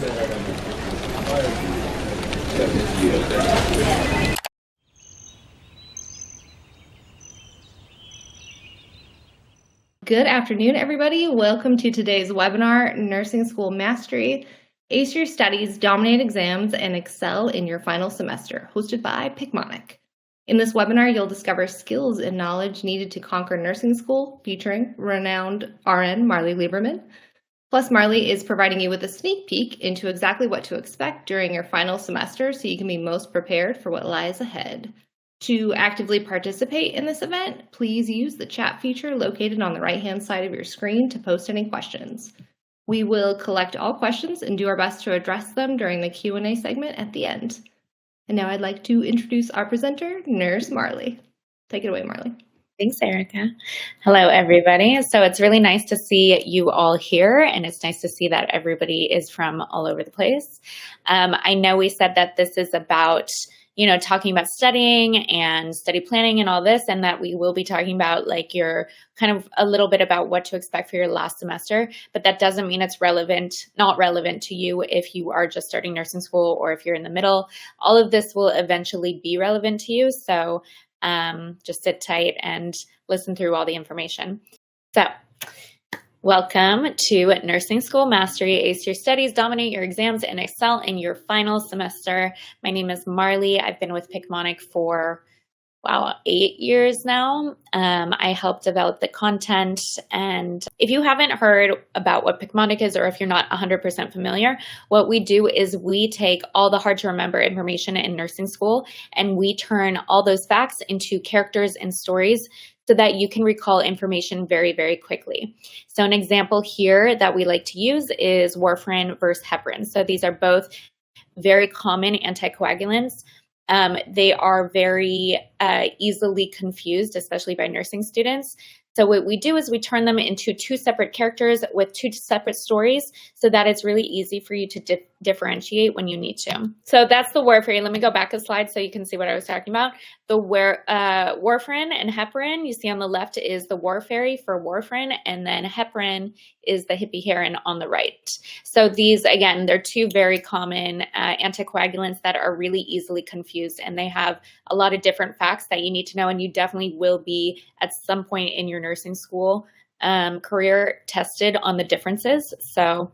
Good afternoon, everybody. Welcome to today's webinar, Nursing School Mastery, Ace Your Studies, Dominate Exams, and Excel in Your Final Semester, hosted by Picmonic. In this webinar, you'll discover skills and knowledge needed to conquer nursing school, featuring renowned RN Marlee Liberman. Plus, Marlee is providing you with a sneak peek into exactly what to expect during your final semester so you can be most prepared for what lies ahead. To actively participate in this event, please use the chat feature located on the right-hand side of your screen to post any questions. We will collect all questions and do our best to address them during the Q&A segment at the end. And now I'd like to introduce our presenter, Nurse Marlee. Take it away, Marlee. Thanks, Erica. Hello, everybody. So it's really nice to see you all here, and it's nice to see that everybody is from all over the place. I know we said that this is about talking about studying and study planning and all this, and that we will be talking about like your kind of a little bit about what to expect for your last semester, but that doesn't mean it's not relevant to you if you are just starting nursing school or if you're in the middle. All of this will eventually be relevant to you, so just sit tight and listen through all the information. So welcome to Nursing School Mastery, Ace Your Studies, Dominate Your Exams, and Excel in Your Final Semester. My name is Marlee. I've been with Picmonic for, 8 years now. I help develop the content. And if you haven't heard about what Picmonic is, or if you're not 100% familiar, what we do is we take all the hard to remember information in nursing school and we turn all those facts into characters and stories so that you can recall information very, very quickly. So an example here that we like to use is warfarin versus heparin. So these are both very common anticoagulants. They are very easily confused, especially by nursing students. So what we do is we turn them into two separate characters with two separate stories so that it's really easy for you to differentiate when you need to. So that's the warfarin. Let me go back a slide so you can see what I was talking about. The warfarin and heparin, you see on the left is the warfarin for warfarin, and then heparin is the hippie heron on the right. So these, again, they're two very common anticoagulants that are really easily confused, and they have a lot of different facts that you need to know, and you definitely will be at some point in your nursing school career tested on the differences. So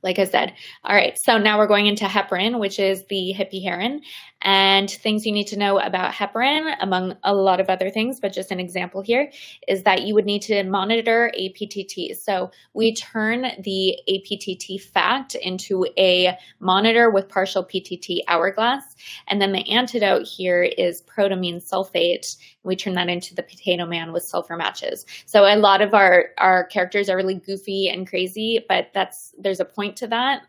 like I said. All right, so now we're going into heparin, which is the hippie heron, and things you need to know about heparin, among a lot of other things, but just an example here is that you would need to monitor APTT. So we turn the APTT fact into a monitor with partial PTT hourglass, and then the antidote here is protamine sulfate. We turn that into the potato man with sulfur matches. So a lot of our characters are really goofy and crazy, but there's a point to that.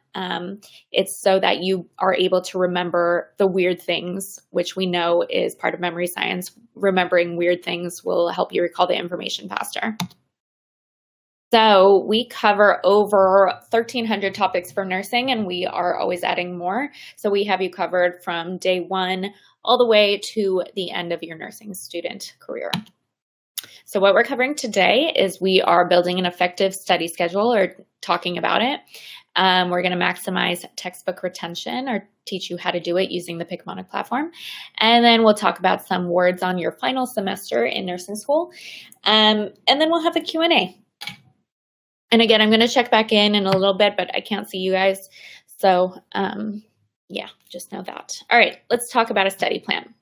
It's so that you are able to remember the weird things, which we know is part of memory science. Remembering weird things will help you recall the information faster. So we cover over 1,300 topics for nursing, and we are always adding more. So we have you covered from day one all the way to the end of your nursing student career. So what we're covering today is we are building an effective study schedule, or talking about it. We're going to maximize textbook retention, or teach you how to do it using the Picmonic platform. And then we'll talk about some words on your final semester in nursing school. And then we'll have a Q&A. And again, I'm going to check back in a little bit, but I can't see you guys. So yeah, just know that. All right, let's talk about a study plan.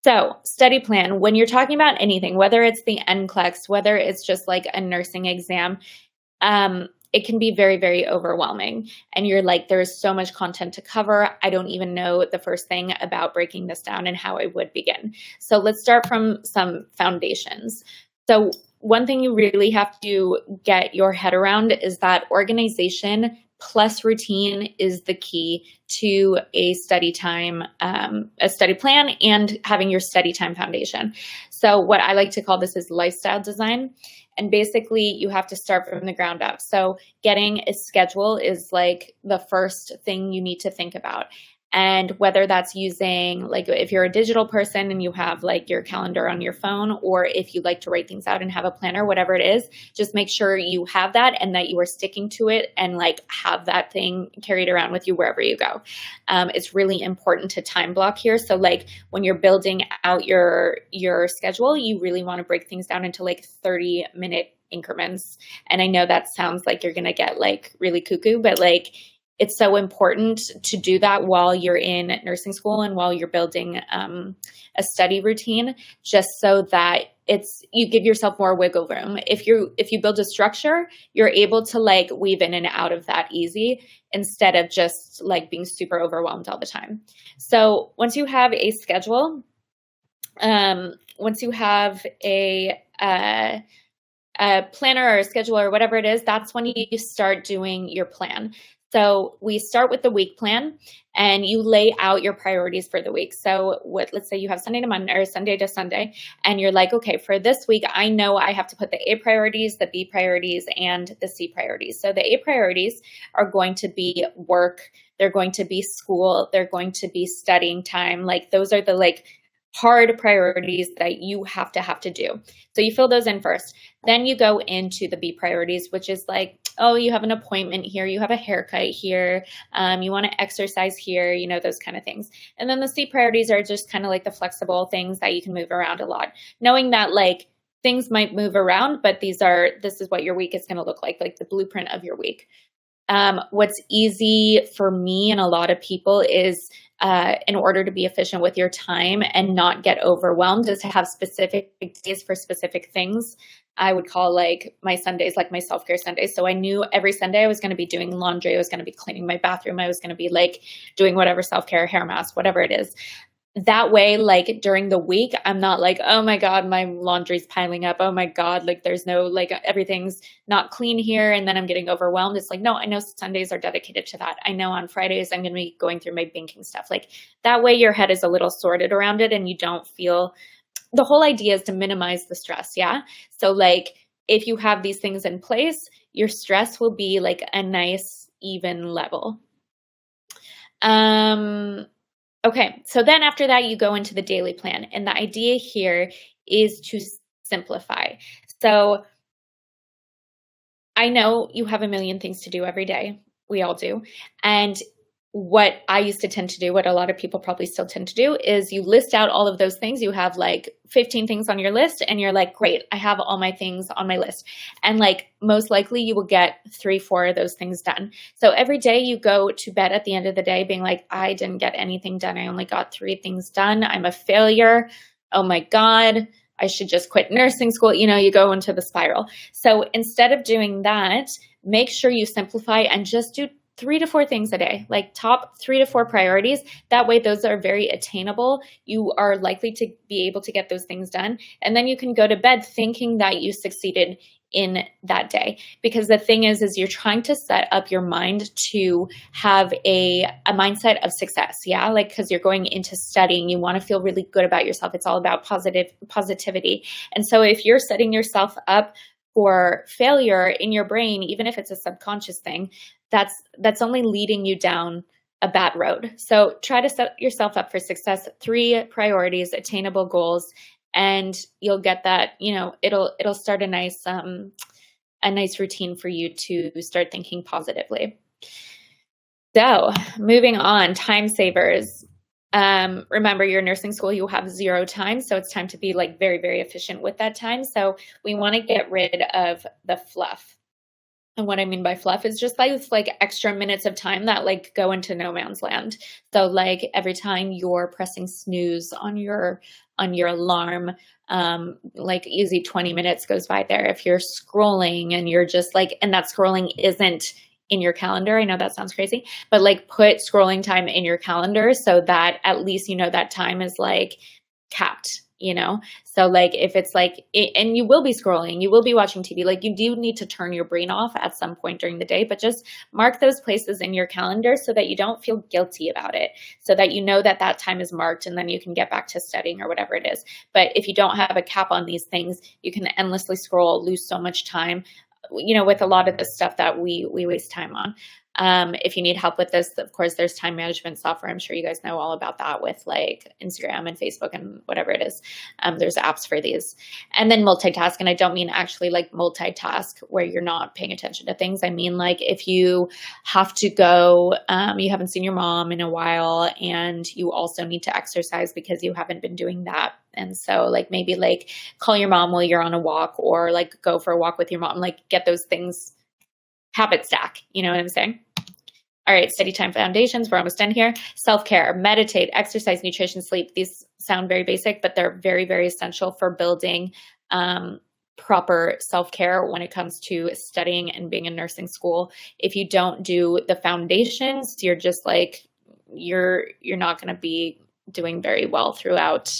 So study plan, when you're talking about anything, whether it's the NCLEX, whether it's just like a nursing exam, it can be very, very overwhelming. And you're like, there's so much content to cover. I don't even know the first thing about breaking this down and how I would begin. So let's start from some foundations. So one thing you really have to get your head around is that organization plus routine is the key to a study time, a study plan, and having your study time foundation. So what I like to call this is lifestyle design. And basically you have to start from the ground up. So getting a schedule is like the first thing you need to think about. And whether that's using, like, if you're a digital person and you have like your calendar on your phone, or if you like to write things out and have a planner, whatever it is, just make sure you have that and that you are sticking to it, and like have that thing carried around with you wherever you go. It's really important to time block here. So like when you're building out your schedule, you really want to break things down into like 30-minute increments. And I know that sounds like you're going to get like really cuckoo, but like it's so important to do that while you're in nursing school and while you're building a study routine, just so that you give yourself more wiggle room. If you build a structure, you're able to like weave in and out of that easy, instead of just like being super overwhelmed all the time. So once you have a schedule, once you have a planner or a schedule or whatever it is, that's when you start doing your plan. So we start with the week plan, and you lay out your priorities for the week. So let's say you have Sunday to Monday or Sunday to Sunday, and you're like, okay, for this week, I know I have to put the A priorities, the B priorities, and the C priorities. So the A priorities are going to be work, they're going to be school, they're going to be studying time. Like those are the like hard priorities that you have to do. So you fill those in first. Then you go into the B priorities, which is like, oh, you have an appointment here, you have a haircut here, you want to exercise here, you know, those kind of things. And then the C priorities are just kind of like the flexible things that you can move around a lot, knowing that like things might move around, but this is what your week is going to look like the blueprint of your week. What's easy for me and a lot of people is, in order to be efficient with your time and not get overwhelmed, is to have specific days for specific things. I would call like my Sundays, like my self-care Sundays. So I knew every Sunday I was going to be doing laundry. I was going to be cleaning my bathroom. I was going to be like doing whatever self-care, hair mask, whatever it is. That way, like during the week, I'm not like, oh my God, my laundry's piling up. Oh my God, like there's no, like everything's not clean here. And then I'm getting overwhelmed. It's like, no, I know Sundays are dedicated to that. I know on Fridays, I'm going to be going through my banking stuff. Like that way your head is a little sorted around it, and you don't feel, the whole idea is to minimize the stress. Yeah. So like if you have these things in place, your stress will be like a nice even level. Okay, so then after that, you go into the daily plan. And the idea here is to simplify. So I know you have a million things to do every day. We all do. And what I used to tend to do, what a lot of people probably still tend to do, is you list out all of those things. You have like 15 things on your list, and you're like, great, I have all my things on my list. And like most likely you will get 3-4 of those things done. So every day you go to bed at the end of the day being like, I didn't get anything done. I only got 3 things done. I'm a failure. Oh my God, I should just quit nursing school. You know, you go into the spiral. So instead of doing that, make sure you simplify and just do 3 to 4 things a day, like top 3 to 4 priorities. That way, those are very attainable. You are likely to be able to get those things done. And then you can go to bed thinking that you succeeded in that day. Because the thing is you're trying to set up your mind to have a mindset of success. Yeah. Like, because you're going into studying, you want to feel really good about yourself. It's all about positivity. And so if you're setting yourself up for failure in your brain, even if it's a subconscious thing, that's only leading you down a bad road. So try to set yourself up for success. 3 priorities, attainable goals, and you'll get that, you know, it'll start a nice routine for you to start thinking positively. So moving on, time savers. Remember, your nursing school, you have 0 time. So it's time to be like very, very efficient with that time. So we want to get rid of the fluff. And what I mean by fluff is just like extra minutes of time that like go into no man's land. So like every time you're pressing snooze on your alarm, like easy 20 minutes goes by there. If you're scrolling and you're just like, and that scrolling isn't in your calendar. I know that sounds crazy, but like put scrolling time in your calendar so that at least you know that time is like capped, you know? So like if it's like, and you will be scrolling, you will be watching TV, like you do need to turn your brain off at some point during the day, but just mark those places in your calendar so that you don't feel guilty about it, so that you know that that time is marked and then you can get back to studying or whatever it is. But if you don't have a cap on these things, you can endlessly scroll, lose so much time. with a lot of the stuff that we waste time on. If you need help with this, of course, there's time management software. I'm sure you guys know all about that with like Instagram and Facebook and whatever it is. There's apps for these. And then multitask. And I don't mean actually like multitask where you're not paying attention to things. I mean, like if you have to go, you haven't seen your mom in a while and you also need to exercise because you haven't been doing that. And so like maybe like call your mom while you're on a walk, or like go for a walk with your mom, like get those things, habit stack. You know what I'm saying? All right, study time foundations. We're almost done here. Self-care, meditate, exercise, nutrition, sleep. These sound very basic, but they're very, very essential for building proper self-care when it comes to studying and being in nursing school. If you don't do the foundations, you're just like, you're not going to be doing very well throughout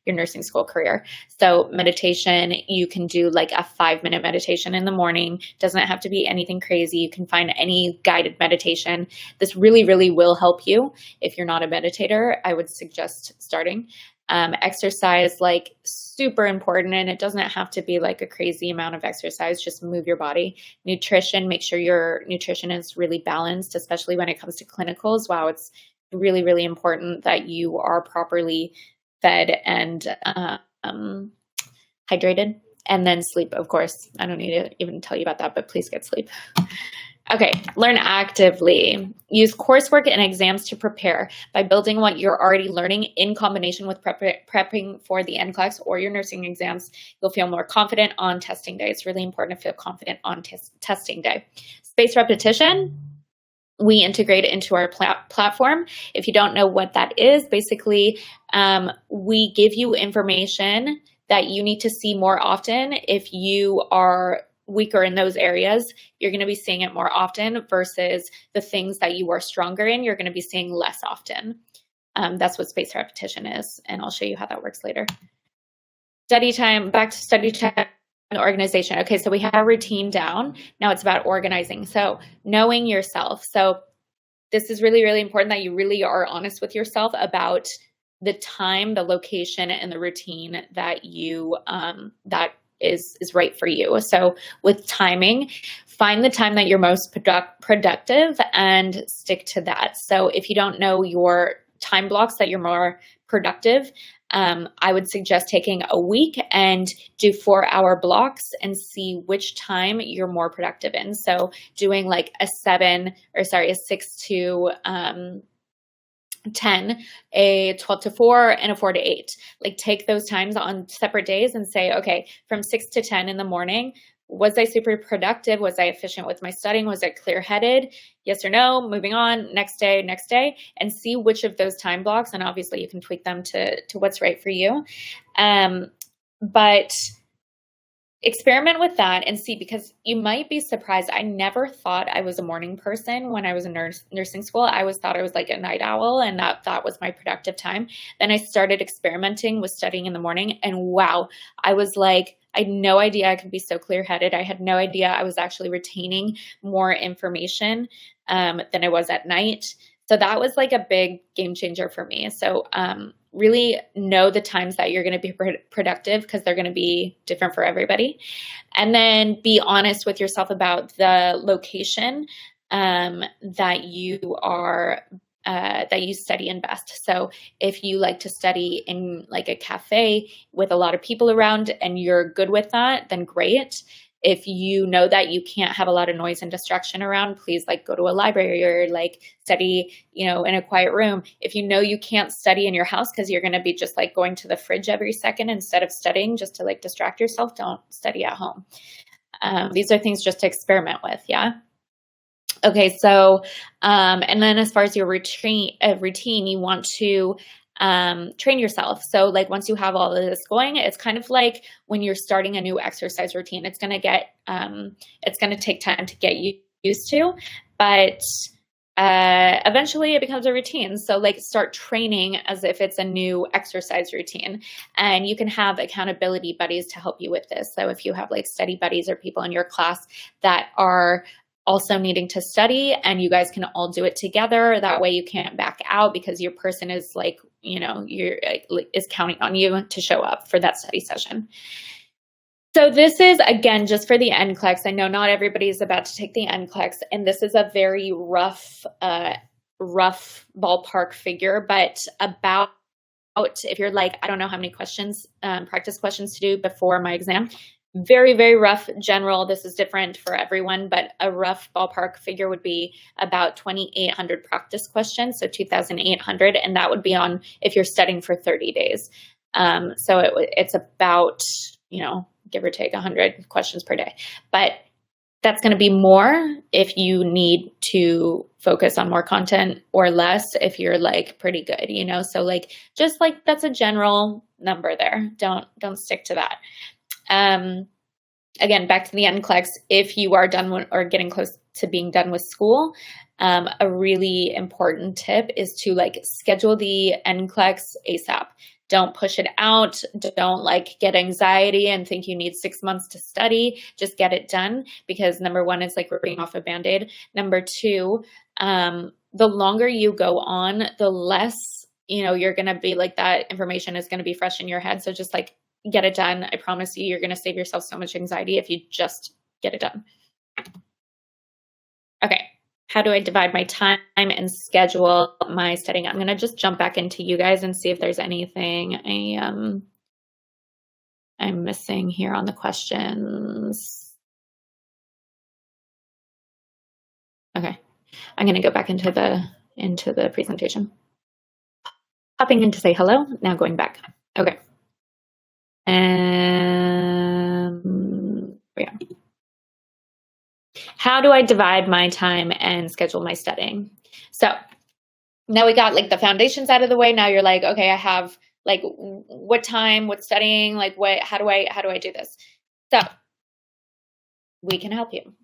your nursing school career. So meditation, you can do like a 5-minute meditation in the morning. Doesn't have to be anything crazy. You can find any guided meditation. This really, really will help you. If you're not a meditator, I would suggest starting. Exercise, like super important, and it doesn't have to be like a crazy amount of exercise, just move your body. Nutrition, make sure your nutrition is really balanced, especially when it comes to clinicals. Wow, it's really, really important that you are properly fed and hydrated. And then sleep, of course. I don't need to even tell you about that, but please get sleep. Okay, learn actively. Use coursework and exams to prepare. By building what you're already learning in combination with prepping for the NCLEX or your nursing exams, you'll feel more confident on testing day. It's really important to feel confident on testing day. Spaced repetition. We integrate it into our platform. If you don't know what that is, basically, we give you information that you need to see more often. If you are weaker in those areas, you're going to be seeing it more often versus the things that you are stronger in, you're going to be seeing less often. That's what spaced repetition is, and I'll show you how that works later. Study time, back to study time. Organization. Okay, so we have a routine down. Now it's about organizing. So knowing yourself. So this is really, really important that you really are honest with yourself about the time, the location, and the routine that you that is right for you. So with timing, find the time that you're most productive and stick to that. So if you don't know your time blocks that you're more productive, I would suggest taking a week and do 4-hour blocks and see which time you're more productive in. So doing like a 6 to 10, a 12 to 4, and a 4 to 8. Like take those times on separate days and say, okay, from 6 to 10 in the morning, was I super productive? Was I efficient with my studying? Was I clear-headed? Yes or no? Moving on, next day, and see which of those time blocks, and obviously you can tweak them to what's right for you. But experiment with that and see, because you might be surprised. I never thought I was a morning person when I was in nursing school. I always thought I was like a night owl, and that was my productive time. Then I started experimenting with studying in the morning, and wow, I was like, I had no idea I could be so clear-headed. I had no idea I was actually retaining more information than I was at night. So that was like a big game changer for me. So really know the times that you're going to be productive, because they're going to be different for everybody. And then be honest with yourself about the location that you are that you study in best. So if you like to study in like a cafe with a lot of people around and you're good with that, then great. If you know that you can't have a lot of noise and distraction around, please like go to a library or like study, in a quiet room. If you know you can't study in your house because you're going to be just like going to the fridge every second instead of studying just to like distract yourself, don't study at home. These are things just to experiment with. Yeah. Okay, so, and then as far as your routine, you want to train yourself. So like once you have all of this going, it's kind of like when you're starting a new exercise routine, it's going to take time to get used to, but eventually it becomes a routine. So like start training as if it's a new exercise routine, and you can have accountability buddies to help you with this. So if you have like study buddies or people in your class that are also needing to study, and you guys can all do it together. That way you can't back out, because your person is like, is counting on you to show up for that study session. So this is, again, just for the NCLEX. I know not everybody is about to take the NCLEX, and this is a very rough ballpark figure, but about, if you're like, I don't know how many questions, practice questions to do before my exam, very, very rough general. This is different for everyone, but a rough ballpark figure would be about 2,800 practice questions, so 2,800, and that would be on if you're studying for 30 days. So it's about, give or take 100 questions per day. But that's going to be more if you need to focus on more content, or less if you're like pretty good, So like, just like, that's a general number there. Don't stick to that. Again, back to the NCLEX, if you are done or getting close to being done with school, a really important tip is to like schedule the NCLEX ASAP. Don't push it out. Don't like get anxiety and think you need 6 months to study. Just get it done, because number one, it's like ripping off a Band-Aid. Number two, the longer you go on, the less, you're going to be like, that information is going to be fresh in your head. So just like get it done. I promise you're going to save yourself so much anxiety if you just get it done. Okay. How do I divide my time and schedule my studying? I'm going to just jump back into you guys and see if there's anything I'm missing here on the questions. Okay. I'm going to go back into the presentation. Hopping in to say hello, now going back. Okay. Yeah. How do I divide my time and schedule my studying? So now we got like the foundations out of the way. Now you're like, okay, I have like what time, what studying, like how do I do this? So we can help you.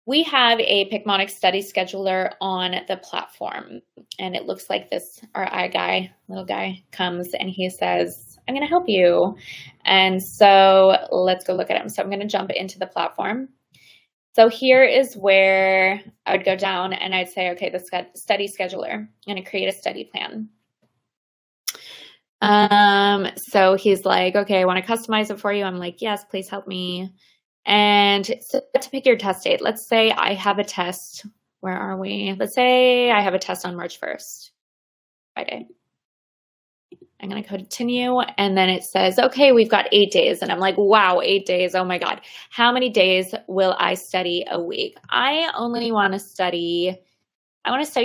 We have a Picmonic study scheduler on the platform, and it looks like this. Our little guy comes and he says, I'm going to help you. And so let's go look at him. So I'm going to jump into the platform. So here is where I would go down and I'd say, okay, the study scheduler, I'm going to create a study plan. So he's like, okay, I want to customize it for you. I'm like, yes, please help me. And so to pick your test date, let's say I have a test. Where are we? Let's say I have a test on March 1st, Friday. I'm going to continue. And then it says, okay, we've got 8 days. And I'm like, wow, 8 days. Oh my God. How many days will I study a week? I want to study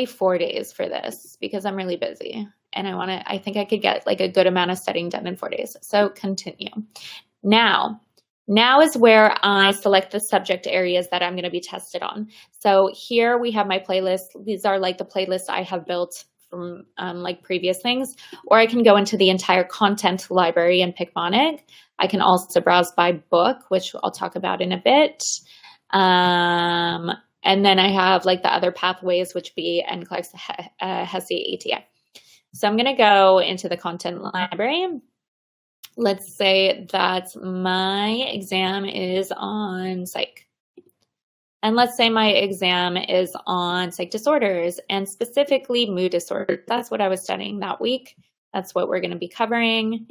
4 days for this because I'm really busy. And I think I could get like a good amount of studying done in 4 days. So continue. Now is where I select the subject areas that I'm going to be tested on. So here we have my playlist. These are like the playlists I have built from like previous things, or I can go into the entire content library in Picmonic. I can also browse by book, which I'll talk about in a bit. And then I have like the other pathways, which be NCLEX, HESI, ATA. So I'm going to go into the content library. Let's say that my exam is on psych. And let's say my exam is on psych disorders and specifically mood disorders. That's what I was studying that week. That's what we're going to be covering.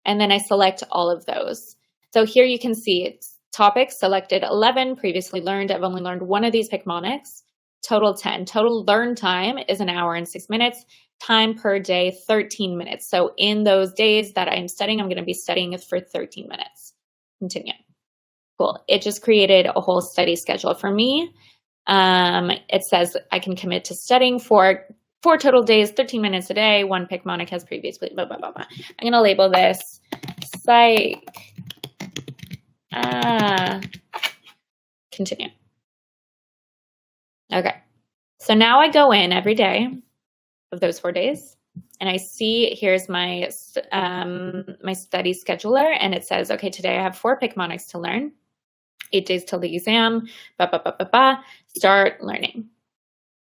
And then I select all of those. So here you can see it's topics selected 11, previously learned. I've only learned one of these Picmonics, total 10. Total learn time is 1 hour and 6 minutes. Time per day, 13 minutes. So in those days that I'm studying, I'm going to be studying for 13 minutes. Continue. Cool. It just created a whole study schedule for me. It says I can commit to studying for 4 total days, 13 minutes a day. 1 Picmonic has previously, blah, blah, blah, blah. I'm going to label this psych. Continue. Okay. So now I go in every day of those 4 days, and I see here's my my study scheduler, and it says, okay, today I have 4 Picmonics to learn, 8 days till the exam, start learning.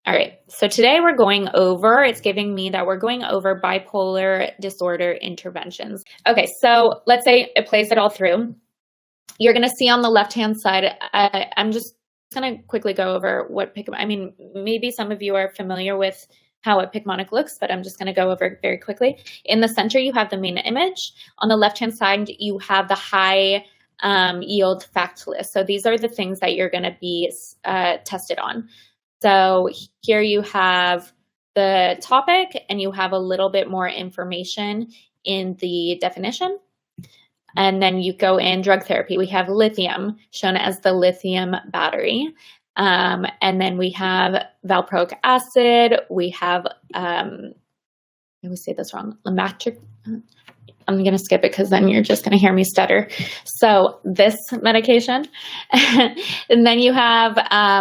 All right, so today it's giving me that we're going over bipolar disorder interventions. Okay, so let's say it plays it all through. You're gonna see on the left-hand side, I'm just gonna quickly go over what maybe some of you are familiar with how a Picmonic looks, but I'm just going to go over it very quickly. In the center, you have the main image. On the left-hand side, you have the high yield fact list. So these are the things that you're going to be tested on. So here you have the topic, and you have a little bit more information in the definition. And then you go in drug therapy. We have lithium, shown as the lithium battery. And then we have valproic acid. We have, I always say this wrong, Lamatric. I'm going to skip it because then you're just going to hear me stutter. So this medication. And then you have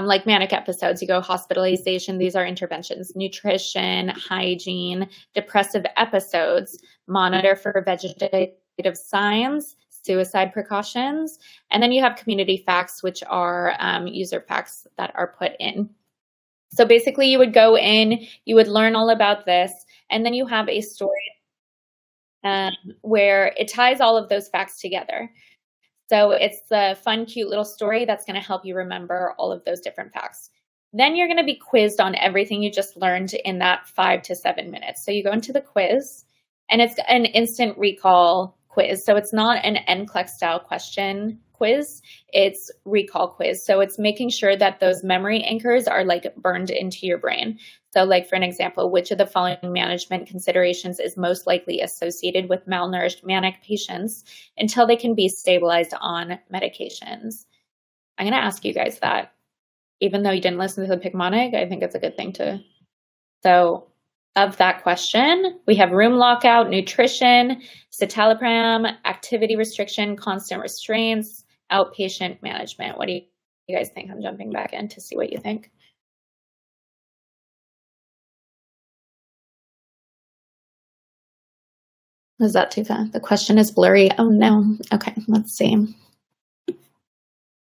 like manic episodes. You go hospitalization. These are interventions. Nutrition, hygiene, depressive episodes, monitor for vegetative signs, suicide precautions, and then you have community facts, which are user facts that are put in. So basically you would go in, you would learn all about this, and then you have a story where it ties all of those facts together. So it's the fun, cute little story that's going to help you remember all of those different facts. Then you're going to be quizzed on everything you just learned in that 5 to 7 minutes. So you go into the quiz, and it's an instant recall quiz. So it's not an NCLEX style question quiz, it's recall quiz. So it's making sure that those memory anchors are like burned into your brain. So like for an example, which of the following management considerations is most likely associated with malnourished manic patients until they can be stabilized on medications? I'm going to ask you guys that. Even though you didn't listen to the Picmonic, I think it's a good thing to. So of that question, we have room lockout, nutrition, citalopram, activity restriction, constant restraints, outpatient management. What do you guys think? I'm jumping back in to see what you think. Is that too fast? The question is blurry. Oh no. Okay, let's see.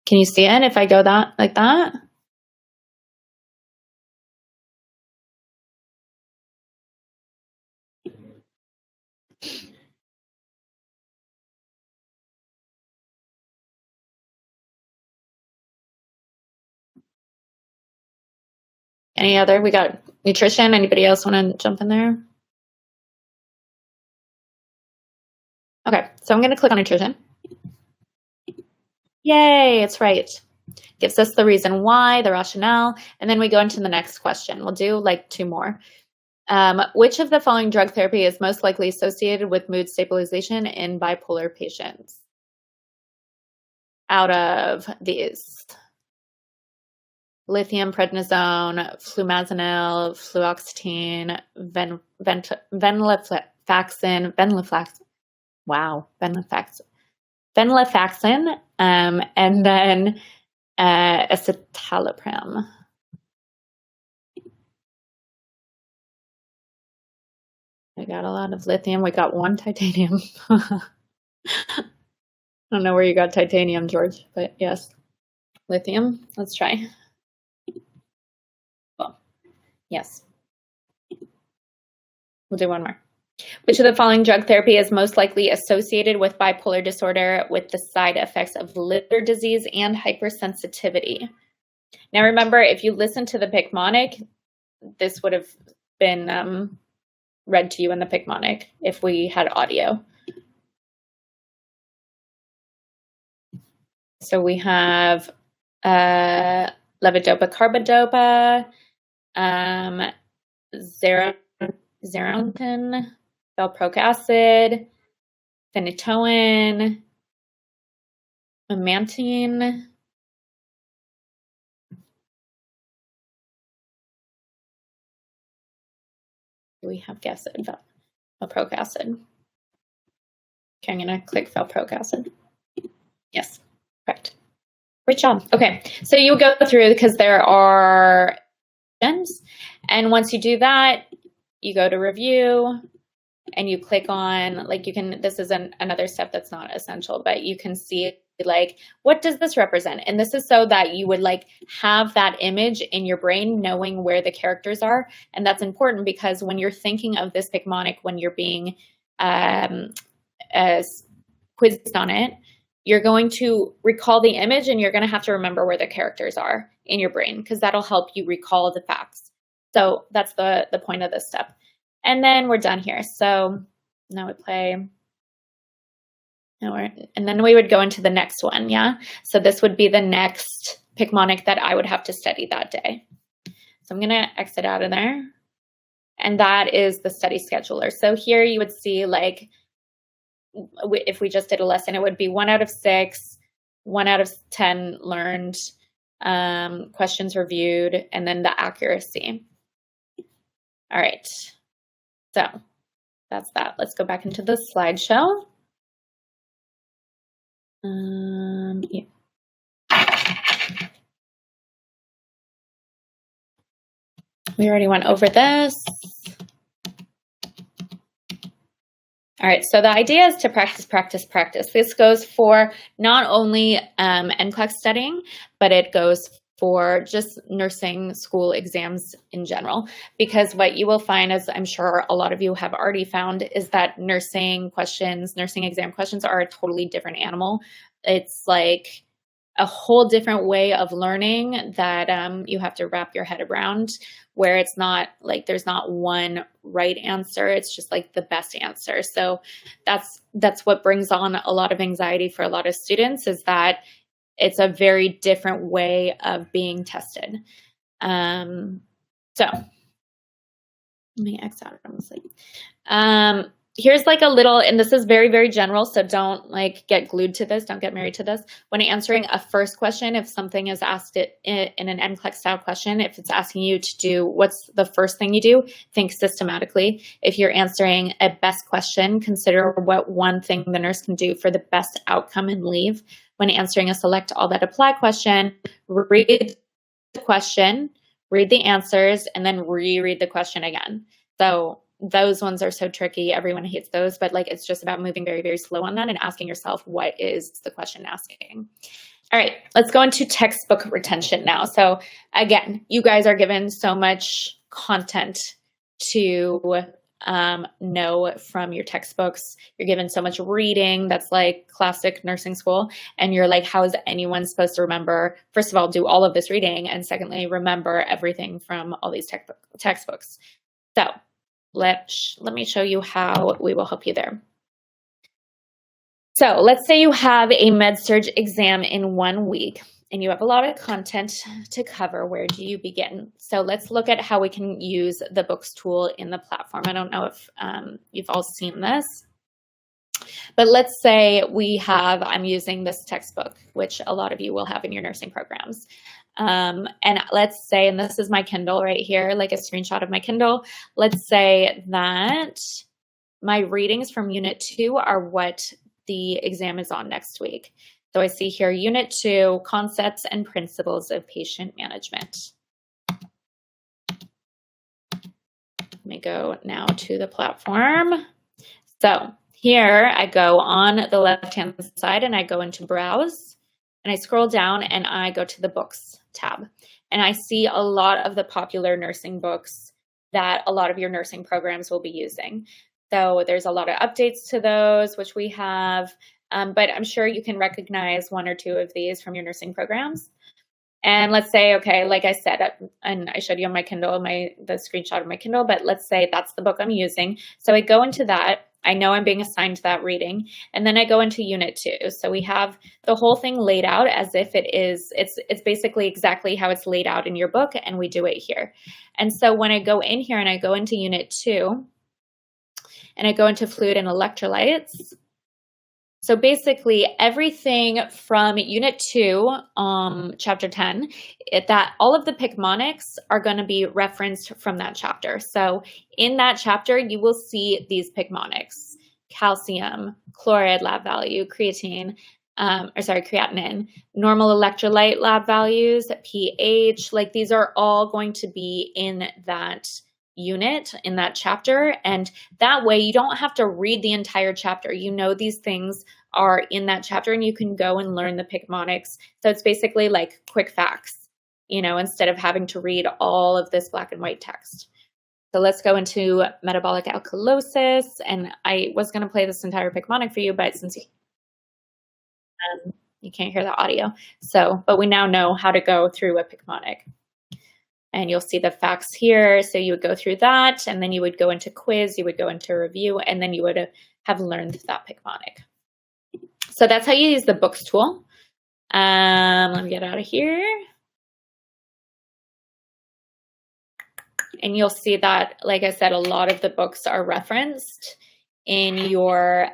Can you see it if I go that like that? Any other? We got nutrition. Anybody else want to jump in there? Okay, so I'm going to click on nutrition. Yay, it's right. Gives us the reason why, the rationale, and then we go into the next question. We'll do like 2 more. Which of the following drug therapy is most likely associated with mood stabilization in bipolar patients? Out of these. Lithium, prednisone, flumazenil, fluoxetine, venlafaxine. Wow, venlafaxine, and then escitalopram. We got a lot of lithium. We got 1 titanium. I don't know where you got titanium, George, but yes, lithium. Let's try. Well, yes. We'll do 1 more. Which of the following drug therapy is most likely associated with bipolar disorder with the side effects of liver disease and hypersensitivity? Now remember, if you listen to the Picmonic, this would have been read to you in the Picmonic if we had audio. So we have levodopa, carbidopa, zearalentin, valproic acid, phenytoin, memantine. We have guessed valproic acid. Okay, I'm going to click valproic acid. Yes, correct. Great job. Okay, so you go through because there are questions, and once you do that, you go to review, and you click on, like you can, this is another step that's not essential, but you can see like, what does this represent? And this is so that you would like have that image in your brain, knowing where the characters are. And that's important because when you're thinking of this Picmonic, when you're being quizzed on it, you're going to recall the image and you're going to have to remember where the characters are in your brain because that'll help you recall the facts. So that's the point of this step. And then we're done here. So now we play. And then we would go into the next one, yeah? So this would be the next Picmonic that I would have to study that day. So I'm gonna exit out of there. And that is the study scheduler. So here you would see, like, if we just did a lesson, it would be 1 out of 6, 1 out of 10 learned, questions reviewed, and then the accuracy. All right, so that's that. Let's go back into the slideshow. Yeah. We already went over this. All right, so the idea is to practice, practice, practice. This goes for not only NCLEX studying, but it goes for just nursing school exams in general. Because what you will find, as I'm sure a lot of you have already found, is that nursing exam questions are a totally different animal. It's like a whole different way of learning that you have to wrap your head around, where it's not like there's not one right answer. It's just like the best answer. So that's what brings on a lot of anxiety for a lot of students, is that it's a very different way of being tested. So let me X out from the slide. Here's like a little, and this is very, very general, so don't like get glued to this, don't get married to this. When answering a first question, if something is asked in an NCLEX style question, if it's asking you to do, what's the first thing you do? Think systematically. If you're answering a best question, consider what one thing the nurse can do for the best outcome and leave. When answering a select all that apply question, read the question, read the answers, and then reread the question again. So those ones are so tricky. Everyone hates those, but like it's just about moving very, very slow on that and asking yourself, what is the question asking? All right, let's go into textbook retention now. So again, you guys are given so much content to know from your textbooks. You're given so much reading that's like classic nursing school. And you're like, how is anyone supposed to remember, first of all, do all of this reading? And secondly, remember everything from all these textbooks. So let me show you how we will help you there. So let's say you have a med-surg exam in 1 week and you have a lot of content to cover. Where do you begin? So let's look at how we can use the books tool in the platform. I don't know if you've all seen this, but let's say I'm using this textbook, which a lot of you will have in your nursing programs. And let's say, and this is my Kindle right here, like a screenshot of my Kindle. Let's say that my readings from Unit 2 are what the exam is on next week. So I see here, Unit 2, Concepts and Principles of Patient Management. Let me go now to the platform. So here I go on the left-hand side and I go into Browse and I scroll down and I go to the Books tab. And I see a lot of the popular nursing books that a lot of your nursing programs will be using. So there's a lot of updates to those, which we have, but I'm sure you can recognize 1 or 2 of these from your nursing programs. And let's say, okay, like I said, and I showed you on my Kindle, the screenshot of my Kindle, but let's say that's the book I'm using. So I go into that. I know I'm being assigned that reading, and then I go into Unit 2. So we have the whole thing laid out as if it's basically exactly how it's laid out in your book, and we do it here. And so when I go in here and I go into Unit 2, and I go into Fluid and Electrolytes, so basically everything from Unit 2, Chapter 10, that all of the Picmonics are going to be referenced from that chapter. So in that chapter, you will see these Picmonics: calcium, chloride lab value, creatinine, normal electrolyte lab values, pH, like these are all going to be in that unit, in that chapter. And that way you don't have to read the entire chapter. You know these things are in that chapter and you can go and learn the Picmonics. So it's basically like quick facts, instead of having to read all of this black and white text. So let's go into metabolic alkalosis. And I was going to play this entire Picmonic for you, but since you can't hear the audio. But we now know how to go through a Picmonic. and you'll see the facts here. So you would go through that, and then you would go into quiz, you would go into review, and then you would have learned that Picmonic. So that's how you use the books tool. Let me get out of here. And you'll see that, like I said, a lot of the books are referenced in your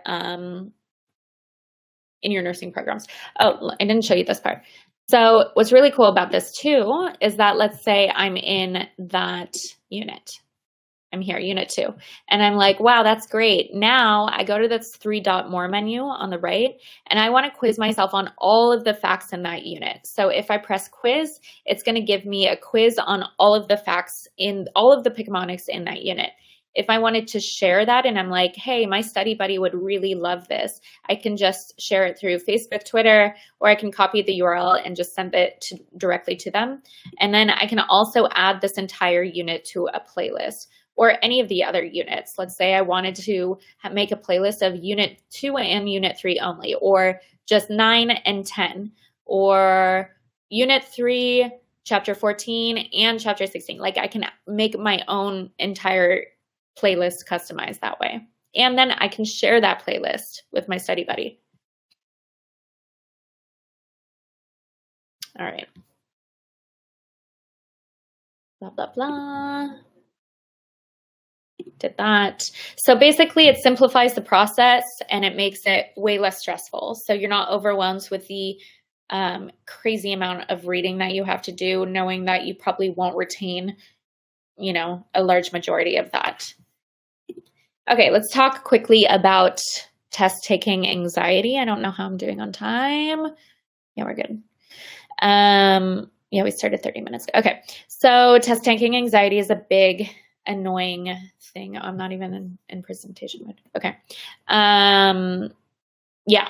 nursing programs. Oh, I didn't show you this part. So what's really cool about this too is that, let's say I'm in that unit. I'm here, unit 2. And I'm like, wow, that's great. Now I go to this 3-dot more menu on the right, and I want to quiz myself on all of the facts in that unit. So if I press quiz, it's going to give me a quiz on all of the facts in all of the Picmonics in that unit. If I wanted to share that and I'm like, hey, my study buddy would really love this, I can just share it through Facebook, Twitter, or I can copy the URL and just send it directly to them. And then I can also add this entire unit to a playlist, or any of the other units. Let's say I wanted to make a playlist of unit 2 and unit 3 only, or just 9 and 10, or unit 3, chapter 14 and chapter 16. Like, I can make my own entire playlist customized that way. And then I can share that playlist with my study buddy. All right. Blah, blah, blah. Did that. So basically it simplifies the process and it makes it way less stressful. So you're not overwhelmed with the crazy amount of reading that you have to do, knowing that you probably won't retain, a large majority of that. Okay, let's talk quickly about test taking anxiety. I don't know how I'm doing on time. Yeah, we're good. Yeah, we started 30 minutes ago. Okay, so test taking anxiety is a big, annoying thing. I'm not even in presentation mode. Okay. Yeah,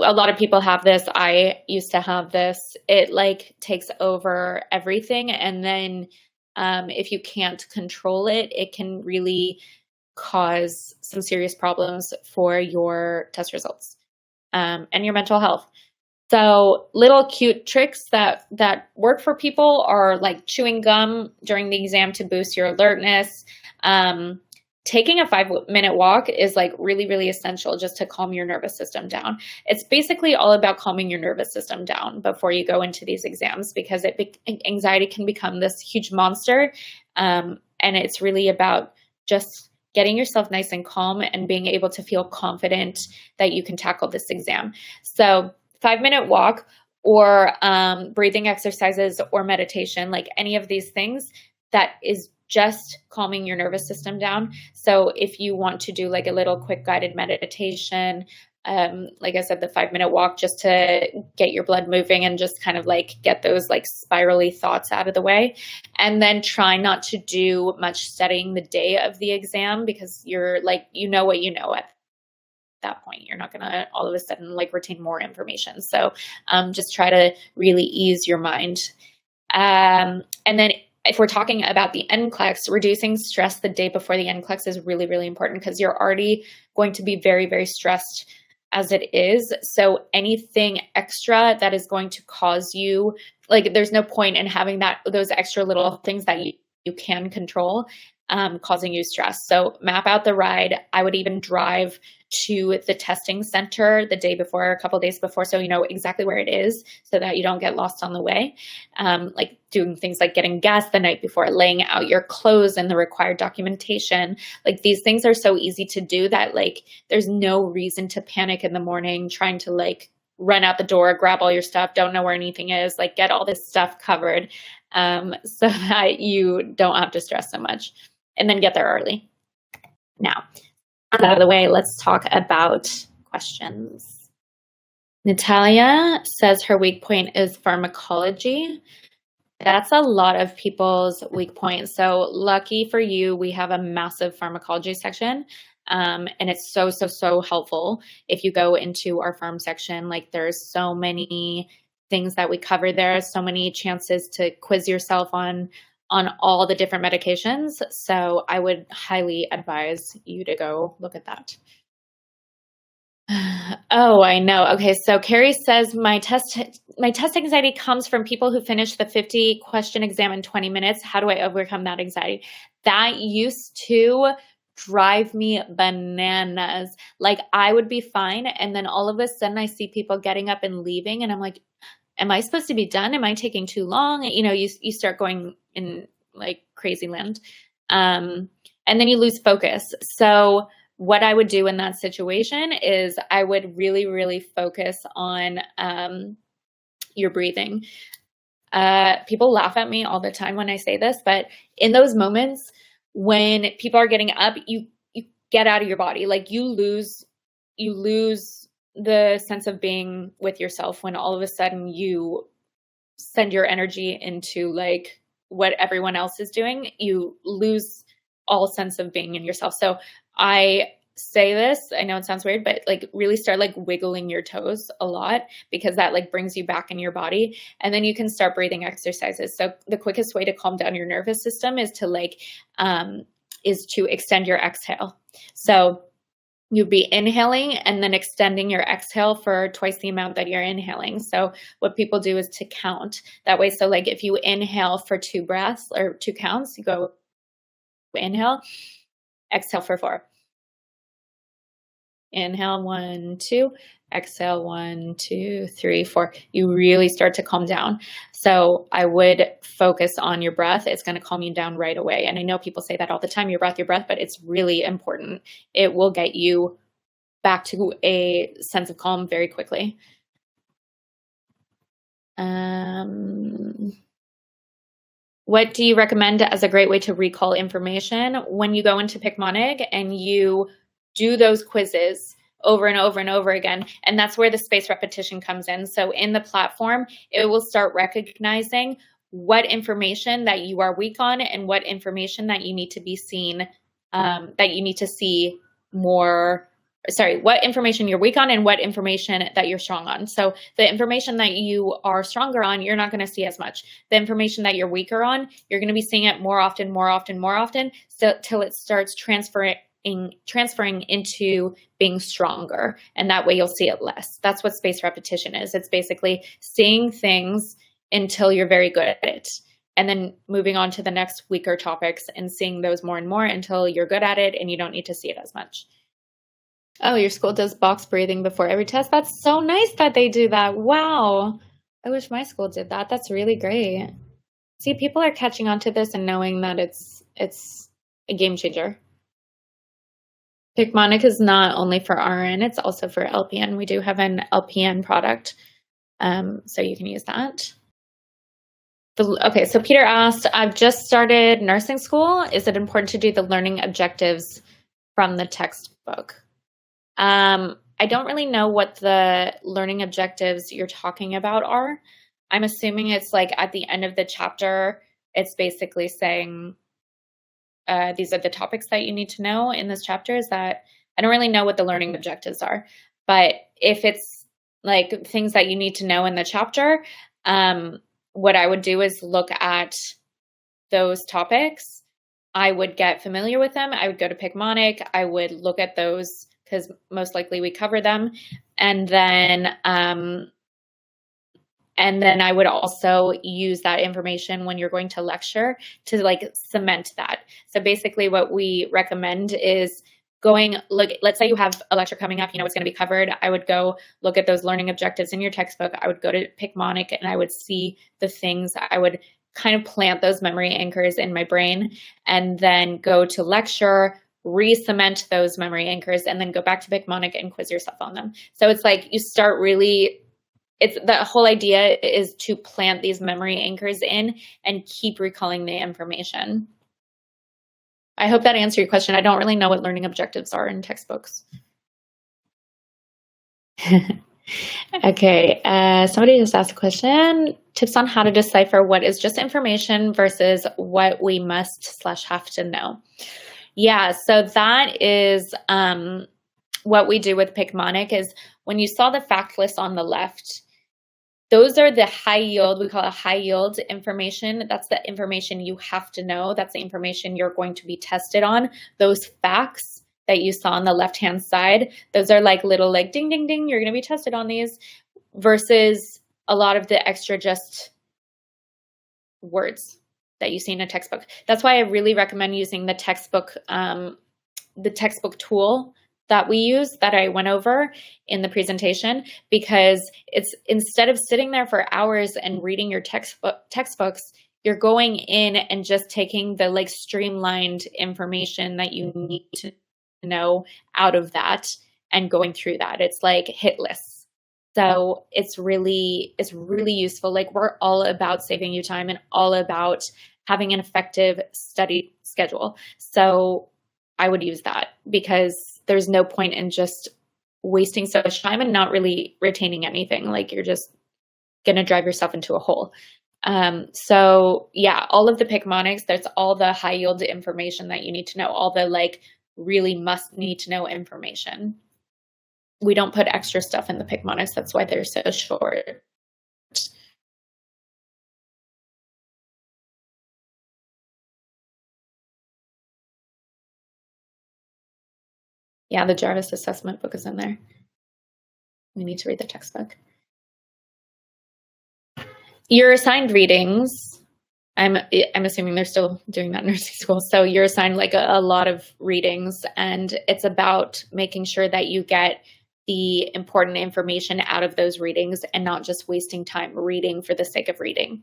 a lot of people have this. I used to have this. It takes over everything. And then if you can't control it, it can really cause some serious problems for your test results and your mental health. So little cute tricks that work for people are like chewing gum during the exam to boost your alertness. Taking a 5-minute walk is like really, really essential just to calm your nervous system down. It's basically all about calming your nervous system down before you go into these exams, because anxiety can become this huge monster. And it's really about just getting yourself nice and calm and being able to feel confident that you can tackle this exam. So 5-minute walk or breathing exercises or meditation, like any of these things, that is just calming your nervous system down. So if you want to do like a little quick guided meditation, like I said, the 5-minute walk, just to get your blood moving and just kind of like get those like spirally thoughts out of the way. And then try not to do much studying the day of the exam, because you're like, what you know at that point. You're not going to all of a sudden like retain more information. So just try to really ease your mind. And then if we're talking about the NCLEX, reducing stress the day before the NCLEX is really, really important, because you're already going to be very, very stressed as it is. So anything extra that is going to cause you, like, there's no point in having those extra little things that you can control causing you stress. So map out the ride. I would even drive to the testing center the day before, a couple of days before, so you know exactly where it is, so that you don't get lost on the way. Like doing things like getting gas the night before, laying out your clothes and the required documentation. Like, these things are so easy to do that like there's no reason to panic in the morning trying to like run out the door, grab all your stuff, don't know where anything is, like get all this stuff covered so that you don't have to stress so much, and then get there early. Now, out of the way, let's talk about questions. Natalia says her weak point is pharmacology. That's a lot of people's weak point. So lucky for you, we have a massive pharmacology section. And it's so, so, so helpful if you go into our pharm section. Like, there's so many things that we cover there, so many chances to quiz yourself on all the different medications. So I would highly advise you to go look at that. Oh, I know. Okay, so Carrie says my test anxiety comes from people who finish the 50 question exam in 20 minutes. How do I overcome that anxiety? That used to drive me bananas. Like I would be fine, and then all of a sudden I see people getting up and leaving, and I'm like, am I supposed to be done? Am I taking too long? You know, you start going in like crazy land. And then you lose focus. So what I would do in that situation is I would really, really focus on your breathing. People laugh at me all the time when I say this, but in those moments when people are getting up, you get out of your body. Like you lose the sense of being with yourself when all of a sudden you send your energy into like what everyone else is doing. You lose all sense of being in yourself. So I say this, I know it sounds weird, but like really start like wiggling your toes a lot, because that like brings you back in your body. And then you can start breathing exercises. So the quickest way to calm down your nervous system is to extend your exhale. So you'd be inhaling and then extending your exhale for twice the amount that you're inhaling. So what people do is to count that way. So like if you inhale for 2 breaths or 2 counts, you go inhale, exhale for 4. Inhale 1, 2, exhale 1, 2, 3, 4. You really start to calm down. So I would focus on your breath. It's going to calm you down right away. And I know people say that all the time, your breath, but it's really important. It will get you back to a sense of calm very quickly. What do you recommend as a great way to recall information? When you go into Picmonic and you do those quizzes over and over and over again, and that's where the spaced repetition comes in. So in the platform, it will start recognizing what information that you are weak on and what information that you need to be seen, that you need to see more. Sorry, what information you're weak on and what information that you're strong on. So the information that you are stronger on, you're not going to see as much. The information that you're weaker on, you're going to be seeing it more often, so till it starts transferring into being stronger. And that way you'll see it less. That's what spaced repetition is. It's basically seeing things until you're very good at it, and then moving on to the next weaker topics and seeing those more and more until you're good at it and you don't need to see it as much. Oh, your school does box breathing before every test. That's so nice that they do that. Wow. I wish my school did that. That's really great. See, people are catching on to this and knowing that it's a game changer. Picmonic is not only for RN, it's also for LPN. We do have an LPN product, so you can use that. Okay, so Peter asked, I've just started nursing school. Is it important to do the learning objectives from the textbook? I don't really know what the learning objectives you're talking about are. I'm assuming it's like at the end of the chapter, it's basically saying, these are the topics that you need to know in this chapter. Is that, I don't really know what the learning objectives are, but if it's like things that you need to know in the chapter, what I would do is look at those topics. I would get familiar with them. I would go to Picmonic. I would look at those because most likely we cover them. And then I would also use that information when you're going to lecture to like cement that. So basically what we recommend is let's say you have a lecture coming up, you know, it's going to be covered. I would go look at those learning objectives in your textbook. I would go to Picmonic and I would see the things. I would kind of plant those memory anchors in my brain and then go to lecture, re-cement those memory anchors, and then go back to Picmonic and quiz yourself on them. So it's like you start really, it's the whole idea is to plant these memory anchors in and keep recalling the information. I hope that answered your question. I don't really know what learning objectives are in textbooks. Okay, somebody just asked a question. Tips on how to decipher what is just information versus what we must/have to know. Yeah, so that is what we do with Picmonic is when you saw the fact list on the left, those are the high yield, we call it high yield information. That's the information you have to know. That's the information you're going to be tested on. Those facts that you saw on the left-hand side, those are like little like ding, ding, ding, you're going to be tested on these, versus a lot of the extra just words that you see in a textbook. That's why I really recommend using the textbook tool that we use, that I went over in the presentation, because it's, instead of sitting there for hours and reading your textbooks, you're going in and just taking the like streamlined information that you need to know out of that and going through that. It's like hit lists. So it's really useful. Like, we're all about saving you time and all about having an effective study schedule. So I would use that, because there's no point in just wasting so much time and not really retaining anything. Like, you're just going to drive yourself into a hole. So yeah, all of the Picmonics, there's all the high yield information that you need to know, all the like really must need to know information. We don't put extra stuff in the Picmonics. That's why they're so short. Yeah, the Jarvis assessment book is in there. We need to read the textbook. Your assigned readings, I'm assuming they're still doing that in nursing school. So you're assigned like a lot of readings, and it's about making sure that you get the important information out of those readings and not just wasting time reading for the sake of reading.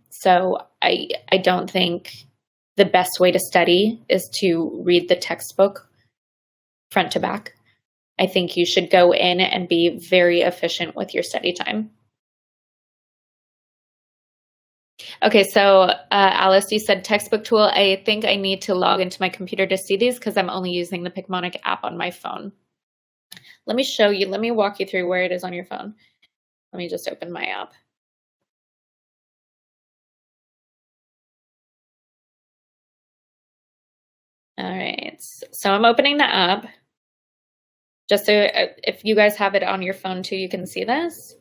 So I don't think the best way to study is to read the textbook front to back. I think you should go in and be very efficient with your study time. Okay, so Alice, you said textbook tool. I think I need to log into my computer to see these, because I'm only using the Picmonic app on my phone. Let me show you. Let me walk you through where it is on your phone. Let me just open my app. All right, so I'm opening the app. Just so if you guys have it on your phone too, you can see this.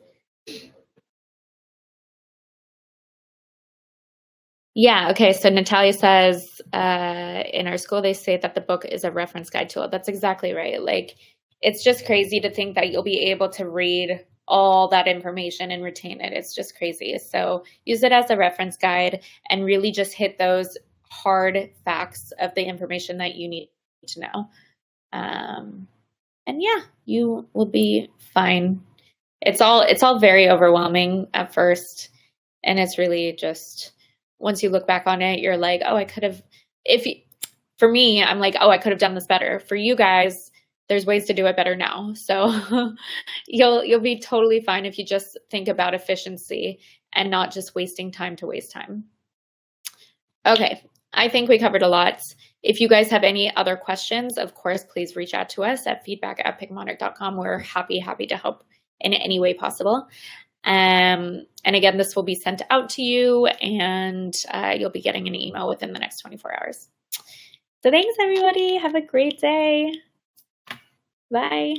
Yeah, okay, so Natalia says, in our school, they say that the book is a reference guide tool. That's exactly right. Like, it's just crazy to think that you'll be able to read all that information and retain it. It's just crazy. So use it as a reference guide and really just hit those hard facts of the information that you need to know. And yeah, you will be fine. It's all very overwhelming at first, and it's really just, once you look back on it, you're like, oh, I could have, for me, I'm like, oh, I could have done this better. For you guys, there's ways to do it better now. So you'll be totally fine if you just think about efficiency and not just wasting time to waste time. Okay, I think we covered a lot. If you guys have any other questions, of course, please reach out to us at feedback@picmonic.com. We're happy to help in any way possible. And again, this will be sent out to you, and you'll be getting an email within the next 24 hours. So thanks, everybody. Have a great day. Bye.